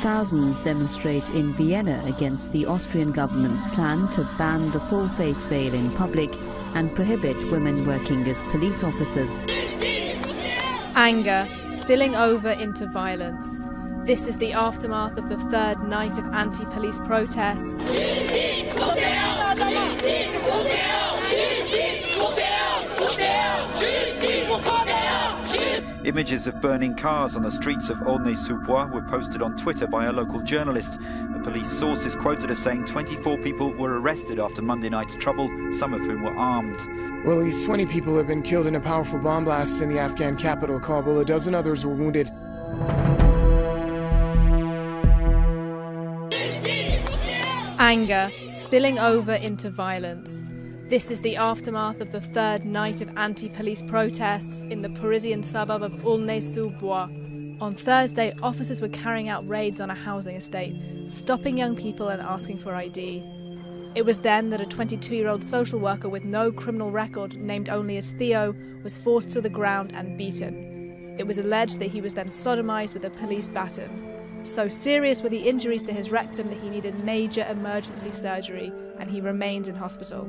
Thousands demonstrate in Vienna against the Austrian government's plan to ban the full face veil in public and prohibit women working as police officers. Anger spilling over into violence. This is the aftermath of the third night of anti-police protests. Images of burning cars on the streets of Aulnay-sous-Bois were posted on Twitter by a local journalist. A police source is quoted as saying 24 people were arrested after Monday night's trouble, some of whom were armed. Well, at least 20 people have been killed in a powerful bomb blast in the Afghan capital, Kabul. A dozen others were wounded. Anger spilling over into violence. This is the aftermath of the third night of anti-police protests in the Parisian suburb of Aulnay-sous-Bois. On Thursday, officers were carrying out raids on a housing estate, stopping young people and asking for ID. It was then that a 22-year-old social worker with no criminal record, named only as Theo, was forced to the ground and beaten. It was alleged that he was then sodomized with a police baton. So serious were the injuries to his rectum that he needed major emergency surgery, and he remains in hospital.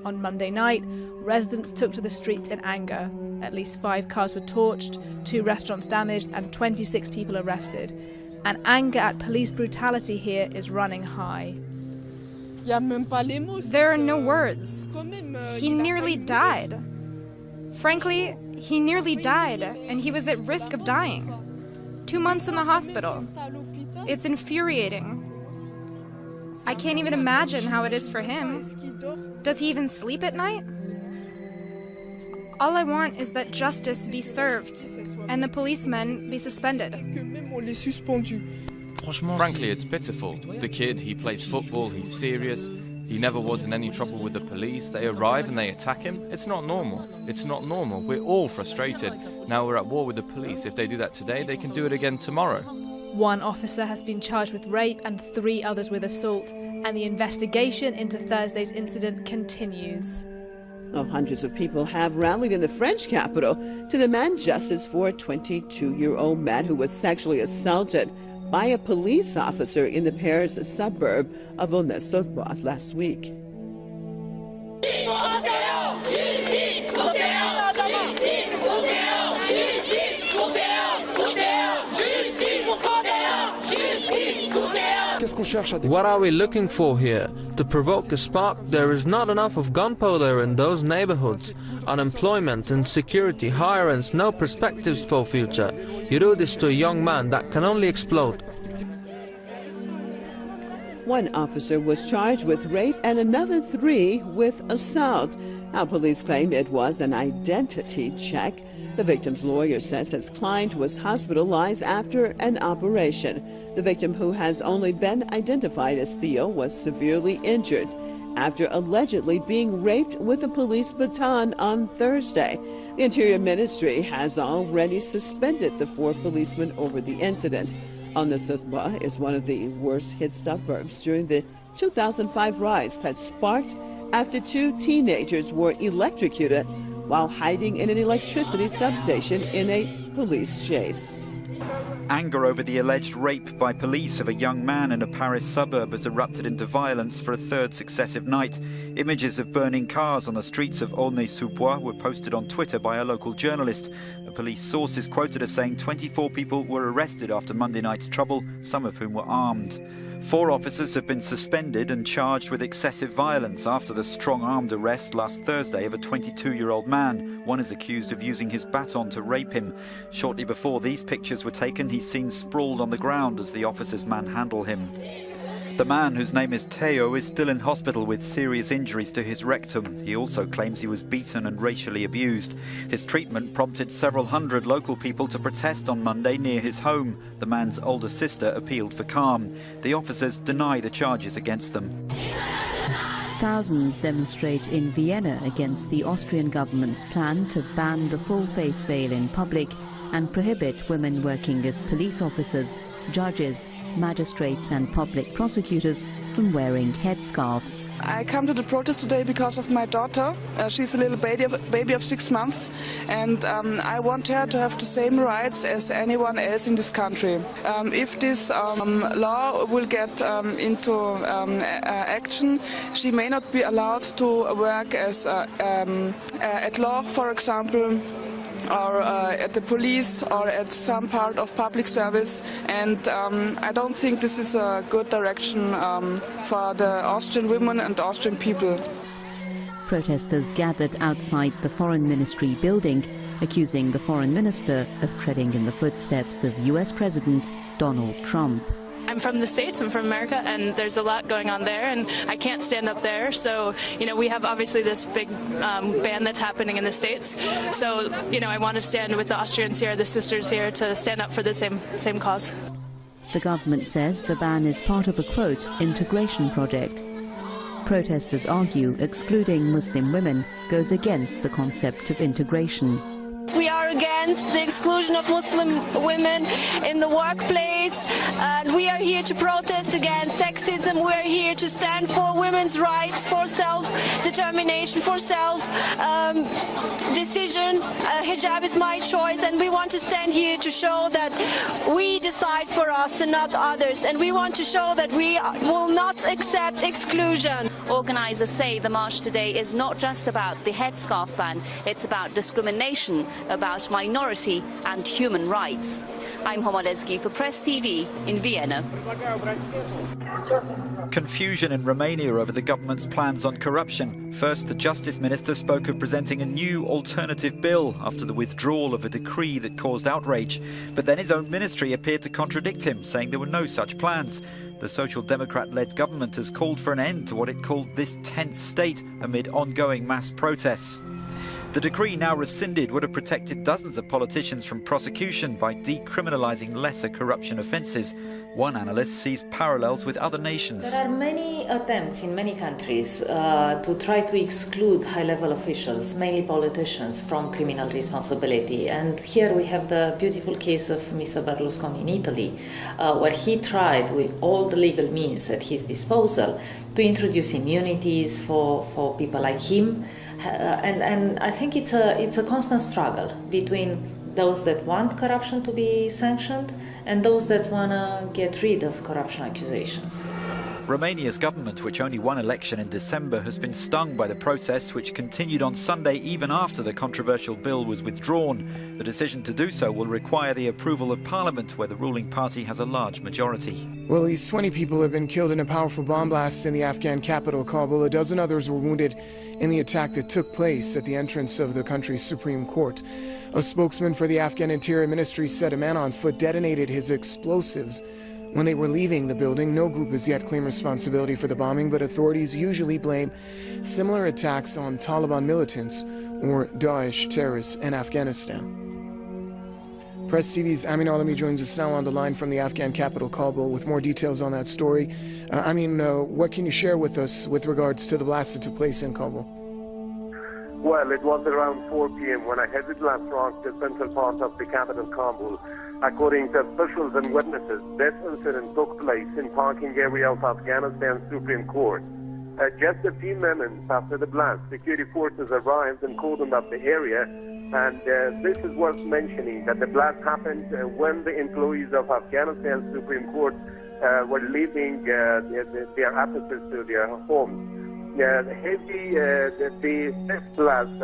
On Monday night, residents took to the streets in anger. At least 5 cars were torched, 2 restaurants damaged, and 26 people arrested. And anger at police brutality here is running high. There are no words. He nearly died. Frankly, he nearly died, and he was at risk of dying. 2 months in the hospital. It's infuriating. I can't even imagine how it is for him. Does he even sleep at night? All I want is that justice be served and the policemen be suspended. Frankly, it's pitiful. The kid, he plays football, he's serious. He never was in any trouble with the police. They arrive and they attack him. It's not normal. It's not normal. We're all frustrated. Now we're at war with the police. If they do that today, they can do it again tomorrow. 1 officer has been charged with rape and 3 others with assault, and the investigation into Thursday's incident continues. Oh, hundreds of people have rallied in the French capital to demand justice for a 22-year-old man who was sexually assaulted by a police officer in the Paris suburb of Aulnay-sous-Bois last week. What are we looking for here? To provoke a spark? There is not enough of gunpowder in those neighborhoods. Unemployment, insecurity, high rents, no perspectives for future. You do this to a young man, that can only explode. 1 officer was charged with rape and another 3 with assault. Now, police claim it was an identity check. The victim's lawyer says his client was hospitalized after an operation. The victim, who has only been identified as Theo, was severely injured after allegedly being raped with a police baton on Thursday. The Interior Ministry has already suspended the 4 policemen over the incident. Aulnay-sous-Bois is one of the worst-hit suburbs during the 2005 riots that sparked after 2 teenagers were electrocuted while hiding in an electricity substation in a police chase. Anger over the alleged rape by police of a young man in a Paris suburb has erupted into violence for a 3rd successive night. Images of burning cars on the streets of Aulnay-sous-Bois were posted on Twitter by a local journalist. A police source is quoted as saying 24 people were arrested after Monday night's trouble, some of whom were armed. 4 officers have been suspended and charged with excessive violence after the strong-armed arrest last Thursday of a 22-year-old man. 1 is accused of using his baton to rape him. Shortly before these pictures were taken, he's seen sprawled on the ground as the officers manhandle him. The man, whose name is Theo, is still in hospital with serious injuries to his rectum. He also claims he was beaten and racially abused. His treatment prompted several hundred local people to protest on Monday near his home. The man's older sister appealed for calm. The officers deny the charges against them. Thousands demonstrate in Vienna against the Austrian government's plan to ban the full face veil in public and prohibit women working as police officers, judges, magistrates and public prosecutors from wearing headscarves. I come to the protest today because of my daughter. She's a little baby of 6 months, and I want her to have the same rights as anyone else in this country. If this law will get into action, she may not be allowed to work as at law, for example, or at the police or at some part of public service, and I don't think this is a good direction for the Austrian women and Austrian people. Protesters gathered outside the Foreign Ministry building, accusing the Foreign Minister of treading in the footsteps of US President Donald Trump. I'm from the States, I'm from America, and there's a lot going on there, and I can't stand up there. So, we have obviously this big ban that's happening in the States. So, I want to stand with the Austrians here, the sisters here, to stand up for the same cause. The government says the ban is part of a, quote, integration project. Protesters argue excluding Muslim women goes against the concept of integration. We are against the exclusion of Muslim women in the workplace, and we are here to protest against sexism. We are here to stand for women's rights, for self-determination, for self-decision. Hijab is my choice, and we want to stand here to show that we decide for us and not others, and we want to show that we will not accept exclusion. Organisers say the march today is not just about the headscarf ban, it's about discrimination, about minority and human rights. I'm Homa Lezgi for Press TV in Vienna. Confusion in Romania over the government's plans on corruption. First, the Justice Minister spoke of presenting a new alternative bill after the withdrawal of a decree that caused outrage. But then his own ministry appeared to contradict him, saying there were no such plans. The Social Democrat-led government has called for an end to what it called this tense state amid ongoing mass protests. The decree, now rescinded, would have protected dozens of politicians from prosecution by decriminalising lesser corruption offences. One analyst sees parallels with other nations. There are many attempts in many countries to try to exclude high-level officials, mainly politicians, from criminal responsibility. And here we have the beautiful case of Mr. Berlusconi in Italy, where he tried with all the legal means at his disposal to introduce immunities for people like him. And I think it's a constant struggle between those that want corruption to be sanctioned and those that want to get rid of corruption accusations. Romania's government, which only won election in December, has been stung by the protests which continued on Sunday even after the controversial bill was withdrawn. The decision to do so will require the approval of Parliament, where the ruling party has a large majority. Well, at least 20 people have been killed in a powerful bomb blast in the Afghan capital, Kabul. A dozen others were wounded in the attack that took place at the entrance of the country's Supreme Court. A spokesman for the Afghan Interior Ministry said a man on foot detonated his explosives when they were leaving the building. No group has yet claimed responsibility for the bombing, but authorities usually blame similar attacks on Taliban militants or Daesh terrorists in Afghanistan. Press TV's Amin Alami joins us now on the line from the Afghan capital, Kabul, with more details on that story. What can you share with us with regards to the blast that took place in Kabul? Well, it was around 4 p.m. when I headed last rock, the central part of the capital, Kabul. According to officials and witnesses, this incident took place in parking area of Afghanistan's Supreme Court. Just a few minutes after the blast, security forces arrived and cordoned up the area. And this is worth mentioning, that the blast happened when the employees of Afghanistan's Supreme Court were leaving their offices to their homes. This blast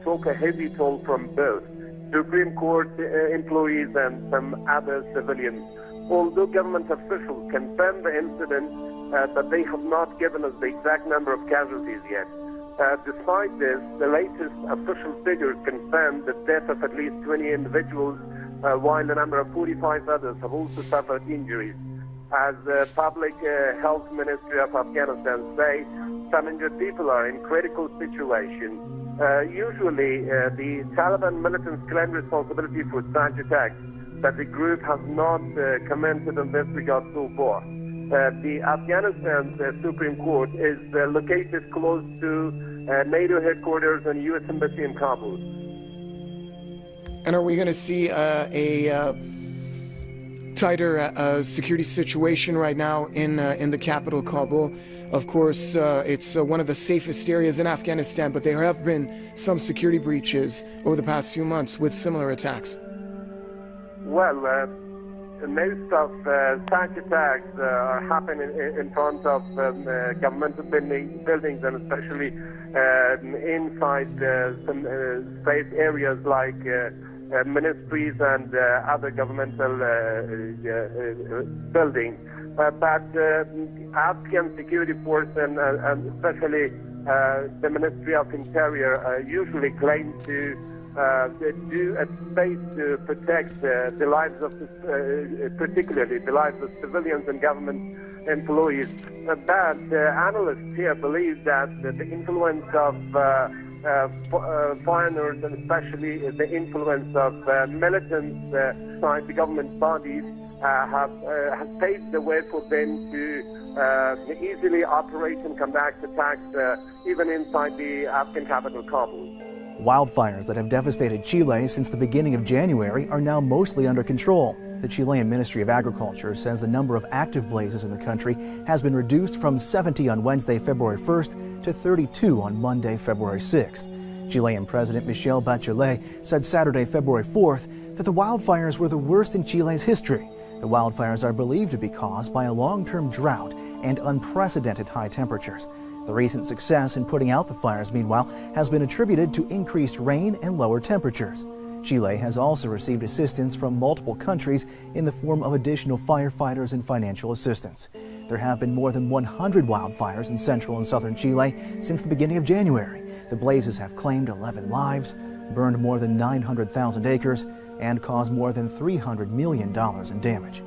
took a heavy toll from both Supreme Court employees and some other civilians. Although government officials confirmed the incident, but they have not given us the exact number of casualties yet. Despite this, the latest official figures confirmed the death of at least 20 individuals, while a number of 45 others have also suffered injuries. As the Public Health Ministry of Afghanistan say, some injured people are in critical situation. Usually, the Taliban militants claim responsibility for such attacks, but the group has not commented on this regard so far. The Afghanistan Supreme Court is located close to NATO headquarters and U.S. Embassy in Kabul. And are we going to see a tighter security situation right now in the capital, Kabul? Of course, it's one of the safest areas in Afghanistan, but there have been some security breaches over the past few months with similar attacks. Well, most of such attacks are happening in front of governmental buildings, and especially inside some safe areas like ministries and other governmental buildings. But Afghan security force and especially the Ministry of Interior usually claim to do a space to protect the lives of, particularly the lives of civilians and government employees. But analysts here believe that the influence of foreigners, and especially the influence of militants inside the government bodies, has paved the way for them to easily operate and conduct attacks even inside the Afghan capital, Kabul. Wildfires that have devastated Chile since the beginning of January are now mostly under control. The Chilean Ministry of Agriculture says the number of active blazes in the country has been reduced from 70 on Wednesday, February 1st to 32 on Monday, February 6th. Chilean President Michelle Bachelet said Saturday, February 4th, that the wildfires were the worst in Chile's history. The wildfires are believed to be caused by a long-term drought and unprecedented high temperatures. The recent success in putting out the fires, meanwhile, has been attributed to increased rain and lower temperatures. Chile has also received assistance from multiple countries in the form of additional firefighters and financial assistance. There have been more than 100 wildfires in central and southern Chile since the beginning of January. The blazes have claimed 11 lives, burned more than 900,000 acres, and caused more than $300 million in damage.